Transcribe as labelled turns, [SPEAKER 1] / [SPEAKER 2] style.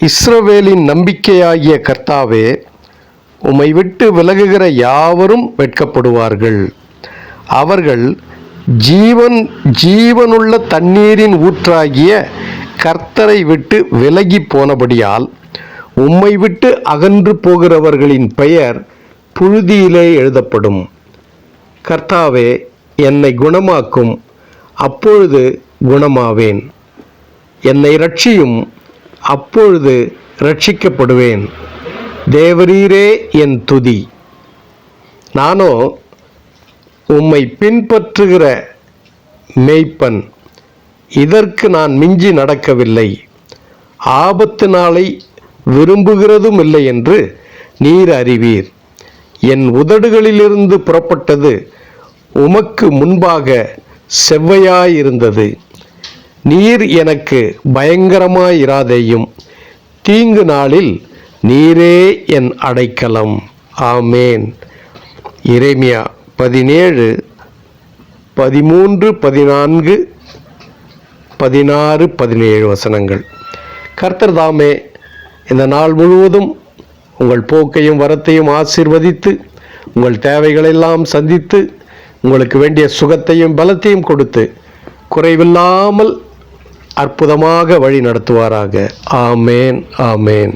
[SPEAKER 1] இஸ்ரவேலின் நம்பிக்கையாகிய கர்த்தாவே, உம்மை விட்டு விலகுகிற யாவரும் வெட்கப்படுவார்கள். அவர்கள் ஜீவனுள்ள தண்ணீரின் ஊற்றாகிய கர்த்தரை விட்டு விலகி போனபடியால் உம்மை விட்டு அகன்று போகிறவர்களின் பெயர் புழுதியிலே எழுதப்படும். கர்த்தாவே, என்னை குணமாக்கும், அப்பொழுது குணமாவேன். என்னை இரட்சியும், அப்பொழுது இரட்சிக்கப்படுவேன். தேவரீரே என் துதி. நானோ உம்மை பின்பற்றுகிற மேய்ப்பன், இதற்கு நான் மிஞ்சி நடக்கவில்லை. ஆபத்து நாளை விரும்புகிறதும் இல்லை என்று நீர் அறிவீர். என் உதடுகளிலிருந்து புறப்பட்டது உமக்கு முன்பாக செவ்வையாயிருந்தது. நீர் எனக்கு பயங்கரமாயிராதேயும். தீங்கு நாளில் நீரே என் அடைக்கலம். ஆமேன். எரேமியா 17, 13, 14, 16, 17 வசனங்கள். கர்த்தர் தாமே இந்த நாள் முழுவதும் உங்கள் போக்கையும் வரத்தையும் ஆசீர்வதித்து, உங்கள் தேவைகளெல்லாம் சந்தித்து, உங்களுக்கு வேண்டிய சுகத்தையும் பலத்தையும் கொடுத்து, குறைவில்லாமல் அற்புதமாக வழி நடத்துவாராக. ஆமேன், ஆமேன்.